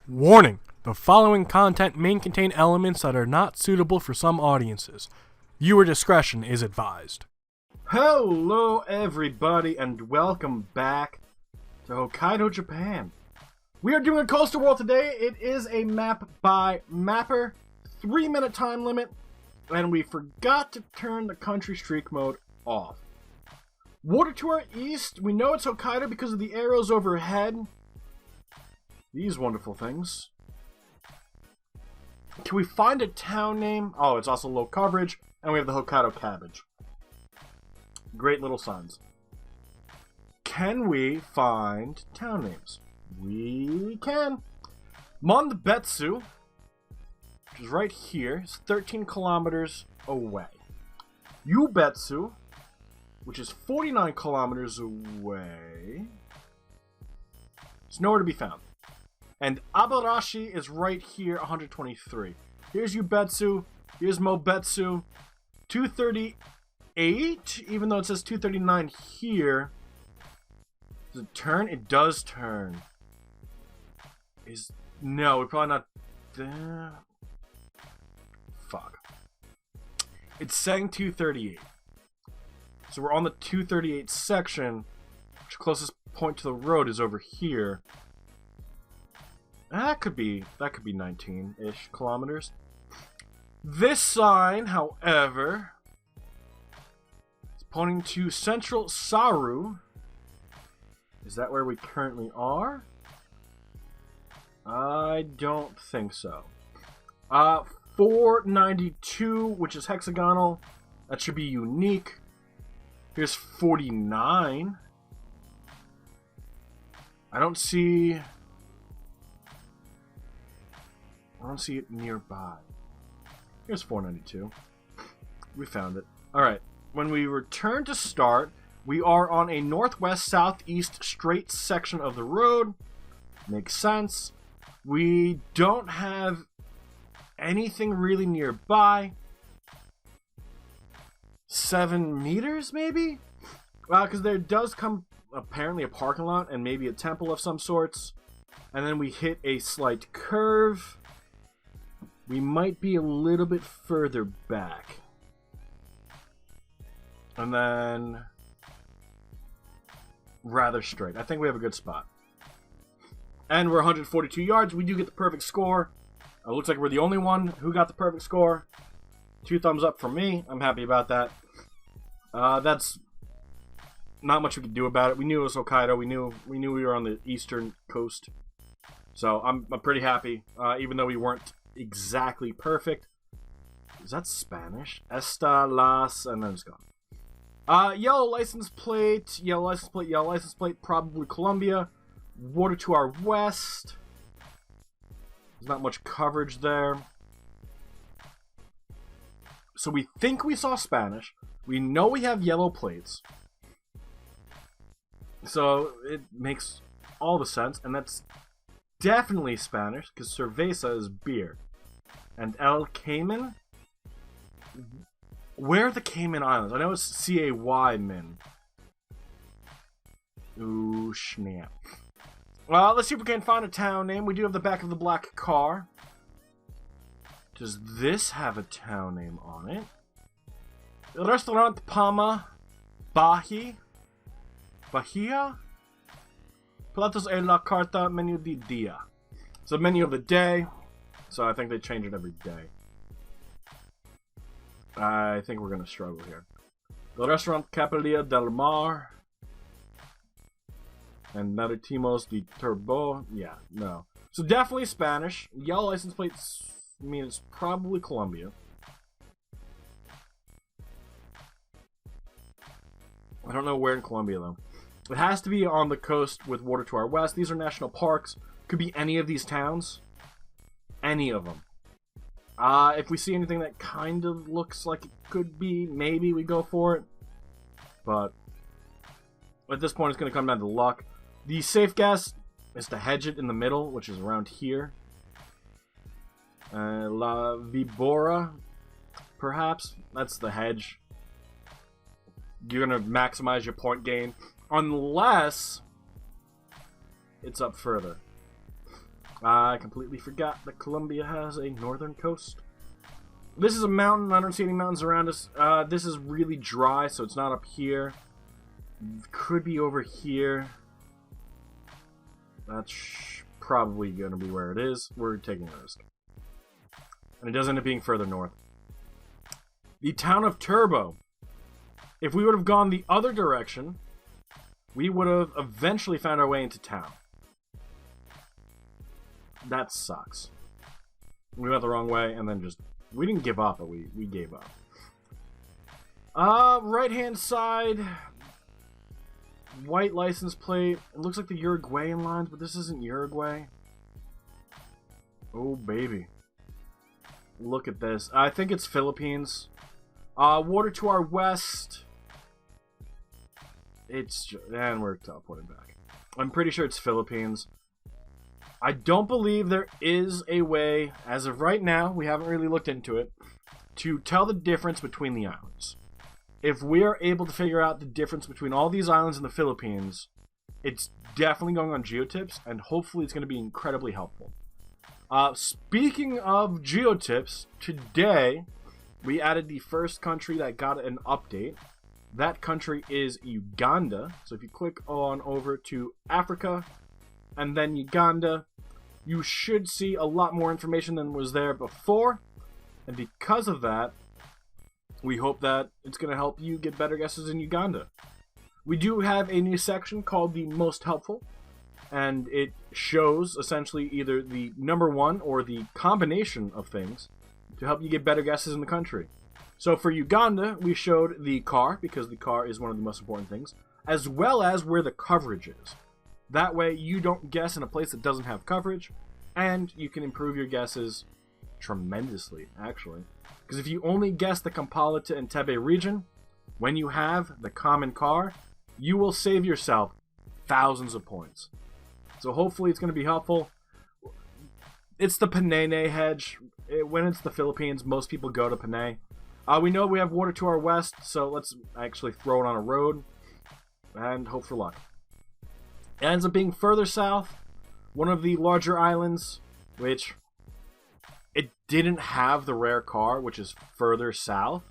Warning! The following content may contain elements that are not suitable for some audiences. Viewer discretion is advised. Hello everybody and welcome back to Hokkaido, Japan. We are doing a coastal world today. It is a map by Mapper, 3-minute time limit, and we forgot to turn the country streak mode off. Water to our east, we know it's Hokkaido because of the arrows overhead. These wonderful things. Can we find a town name? Oh, it's also low coverage, and we have the Hokkaido cabbage. Great little signs. Can we find town names? We can. Monbetsu, which is right here, is 13 kilometers away. Ubetsu, which is 49 kilometers away, is nowhere to be found. And Abarashi is right here, 123. Here's Ubetsu. Here's Mobetsu. 238, even though it says 239 here. Does it turn? It does turn. No, we're probably not there. Fuck. It's saying 238. So we're on the 238 section, which the closest point to the road is over here. That could be 19-ish kilometers. This sign, however, is pointing to Central Saru. Is that where we currently are? I don't think so. 492, which is hexagonal. That should be unique. Here's 49. I don't see it nearby. Here's 492. We found it. Alright, when we return to start, we are on a northwest-southeast straight section of the road. Makes sense. We don't have anything really nearby. 7 meters, maybe? Well, because there does come, apparently, a parking lot and maybe a temple of some sorts. And then we hit a slight curve. We might be a little bit further back. And then rather straight. I think we have a good spot. And we're 142 yards. We do get the perfect score. It looks like we're the only one who got the perfect score. 2 thumbs up from me. I'm happy about that. That's not much we could do about it. We knew it was Hokkaido. We knew we were on the eastern coast. So I'm pretty happy, even though we weren't exactly perfect. Is that Spanish? Esta, las, and then it's gone. Yellow license plate, yellow license plate, yellow license plate, probably Colombia. Water to our west. There's not much coverage there. So we think we saw Spanish. We know we have yellow plates. So it makes all the sense, and that's definitely Spanish, because cerveza is beer. And El Cayman? Where are the Cayman Islands? I know it's C-A-Y-min. Ooh, snap. Well, let's see if we can find a town name. We do have the back of the black car. Does this have a town name on it? Restaurant Palma Bahia? Platos en la carta menu de dia. It's the menu of the day, so I think they change it every day. I think we're going to struggle here. The Restaurant Capilia del Mar. And Maritimos de Turbo. Yeah, no. So definitely Spanish. Yellow license plates mean it's probably Colombia. I don't know where in Colombia, though. It has to be on the coast with water to our west. These are national parks. Could be any of these towns. Any of them. If we see anything that kind of looks like it could be, maybe we go for it. But at this point, it's going to come down to luck. The safe guess is to hedge it in the middle, which is around here. La Vibora, perhaps. That's the hedge. You're going to maximize your point gain. Unless it's up further. I completely forgot that Colombia has a northern coast. This is a mountain. I don't see any mountains around us. This is really dry, so it's not up here. Could be over here. That's probably going to be where it is. We're taking a risk. And it does end up being further north. The town of Turbo. If we would have gone the other direction, we would have eventually found our way into town. That sucks. We went the wrong way, and then just... We didn't give up, but we gave up. Right-hand side... White license plate. It looks like the Uruguayan lines, but this isn't Uruguay. Oh, baby. Look at this. I think it's Philippines. Water to our west. And we're teleported back. I'm pretty sure it's Philippines. I don't believe there is a way, as of right now, we haven't really looked into it, to tell the difference between the islands. If we are able to figure out the difference between all these islands in the Philippines, it's definitely going on Geotips, and hopefully it's going to be incredibly helpful. Speaking of Geotips, today we added the first country that got an update. That country is Uganda. So if you click on over to Africa and then Uganda, you should see a lot more information than was there before. And because of that, we hope that it's going to help you get better guesses in Uganda. We do have a new section called the Most Helpful, and it shows essentially either the number one or the combination of things to help you get better guesses in the country. So for Uganda, we showed the car, because the car is one of the most important things, as well as where the coverage is. That way you don't guess in a place that doesn't have coverage, and you can improve your guesses tremendously, actually. Because if you only guess the Kampala to Entebbe region, when you have the common car, you will save yourself thousands of points. So hopefully it's going to be helpful. It's the Panay hedge. When it's the Philippines, most people go to Panay. We know we have water to our west, so let's actually throw it on a road and hope for luck. It ends up being further south, one of the larger islands, which it didn't have the rare car, which is further south.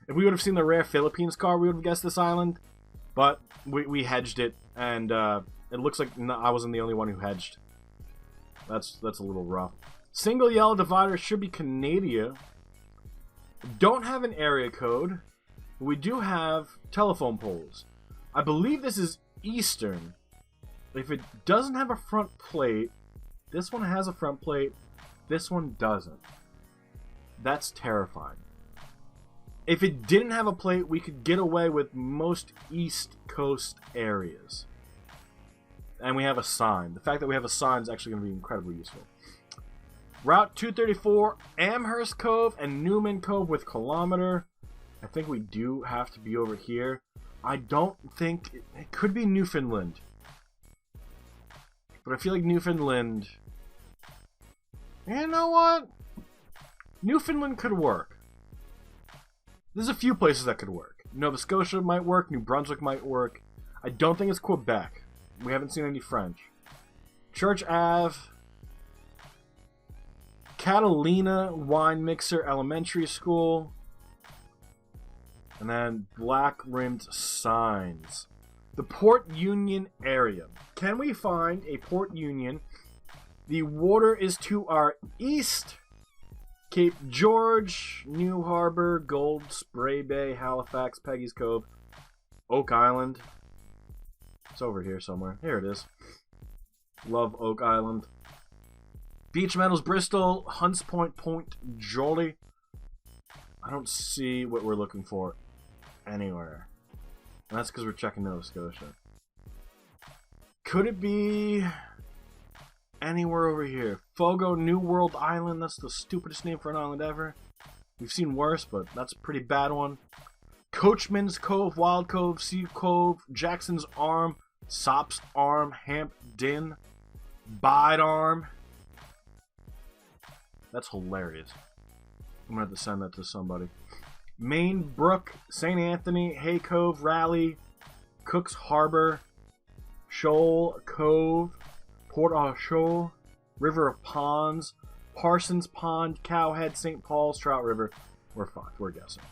If we would have seen the rare Philippines car, we would have guessed this island, but we hedged it, and it looks like I wasn't the only one who hedged. That's a little rough. Single yellow divider should be Canada. Don't have an area code, but we do have telephone poles. I believe this is Eastern. If it doesn't have a front plate, this one has a front plate, this one doesn't. That's terrifying. If it didn't have a plate, we could get away with most East Coast areas. And we have a sign. The fact that we have a sign is actually going to be incredibly useful. Route 234, Amherst Cove and Newman Cove with kilometer. I think we do have to be over here. I don't think... It could be Newfoundland. But I feel like Newfoundland... You know what? Newfoundland could work. There's a few places that could work. Nova Scotia might work. New Brunswick might work. I don't think it's Quebec. We haven't seen any French. Church Ave... Catalina Wine Mixer Elementary School. And then black-rimmed signs. The Port Union area. Can we find a Port Union? The water is to our east. Cape George, New Harbor, Gold, Spray Bay, Halifax, Peggy's Cove, Oak Island. It's over here somewhere. Here it is. Love Oak Island. Beach Meadows, Bristol, Hunts Point, Point Jolly. I don't see what we're looking for anywhere. And that's because we're checking Nova Scotia. Could it be anywhere over here? Fogo, New World Island. That's the stupidest name for an island ever. We've seen worse, but that's a pretty bad one. Coachman's Cove, Wild Cove, Sea Cove, Jackson's Arm, Sop's Arm, Hampden, Bide Arm. That's hilarious. I'm going to have to send that to somebody. Main Brook, St. Anthony, Hay Cove, Raleigh, Cook's Harbor, Shoal Cove, Port au Shoal, River of Ponds, Parsons Pond, Cowhead, St. Paul's, Trout River. We're fucked. We're guessing.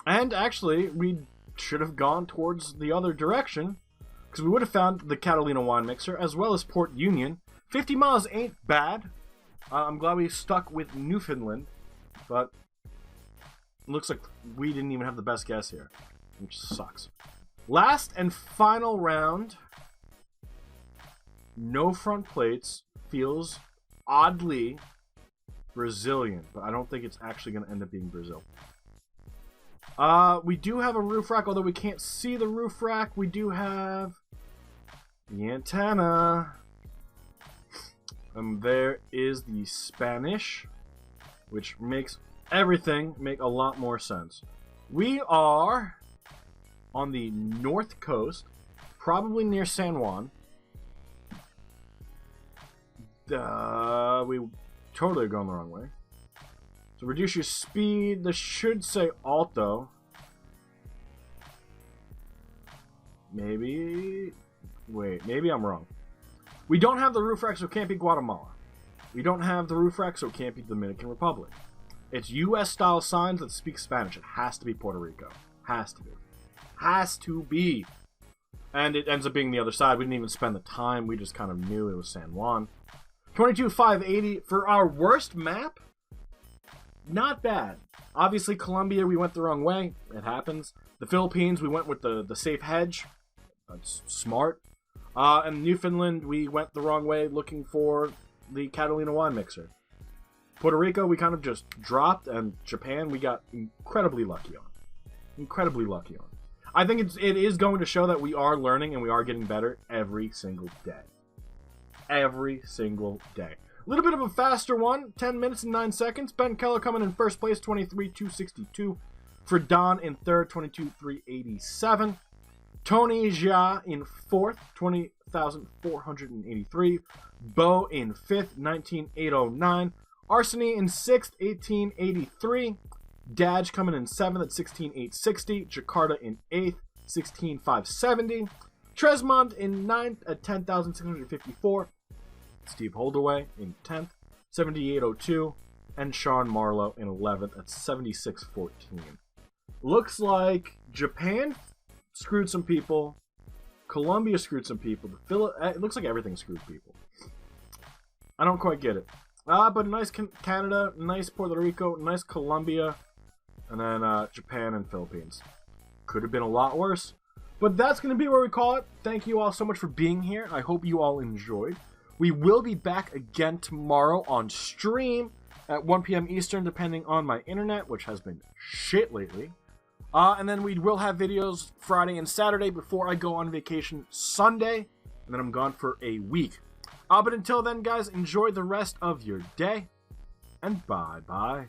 And actually, we should have gone towards the other direction, because we would have found the Catalina wine mixer, as well as Port Union. 50 miles ain't bad. I'm glad we stuck with Newfoundland, but it looks like we didn't even have the best guess here, which sucks. Last and final round. No front plates. Feels oddly Brazilian, but I don't think it's actually going to end up being Brazil. We do have a roof rack, although we can't see the roof rack. We do have the antenna. And there is the Spanish, which makes everything make a lot more sense. We are on the north coast, probably near San Juan. We totally are going the wrong way. So reduce your speed. This should say alto. Maybe... Wait, maybe I'm wrong. We don't have the roof rack, so it can't be Guatemala. We don't have the roof rack, so it can't be the Dominican Republic. It's U.S.-style signs that speak Spanish. It has to be Puerto Rico. Has to be. Has to be. And it ends up being the other side. We didn't even spend the time. We just kind of knew it was San Juan. 22,580 for our worst map. Not bad. Obviously, Colombia, we went the wrong way. It happens. The Philippines, we went with the safe hedge. That's smart. And Newfoundland, we went the wrong way looking for the Catalina wine mixer. Puerto Rico, we kind of just dropped. And Japan, we got incredibly lucky on. Incredibly lucky on. I think it is going to show that we are learning and we are getting better every single day. Every single day. A little bit of a faster one, 10 minutes and 9 seconds. Ben Keller coming in first place, 23,262. For Don in third, 22,387. Tony Jia in fourth, 20,483. Bo in fifth, 19,809. Arseny in sixth, 18,83. Daj coming in seventh at 16,860. Jakarta in eighth, 16,570. Tresmond in ninth at 10,654. Steve Holdaway in 10th, 7802. And Sean Marlowe in 11th at 7614. Looks like Japan screwed some people. Colombia screwed some people. It looks like everything screwed people. I don't quite get it. But nice Canada, nice Puerto Rico, nice Colombia, and then Japan and Philippines. Could have been a lot worse. But that's going to be where we call it. Thank you all so much for being here. I hope you all enjoyed. We will be back again tomorrow on stream at 1 p.m. Eastern, depending on my internet, which has been shit lately. And then we will have videos Friday and Saturday before I go on vacation Sunday. And then I'm gone for a week. But until then, guys, enjoy the rest of your day. And bye-bye.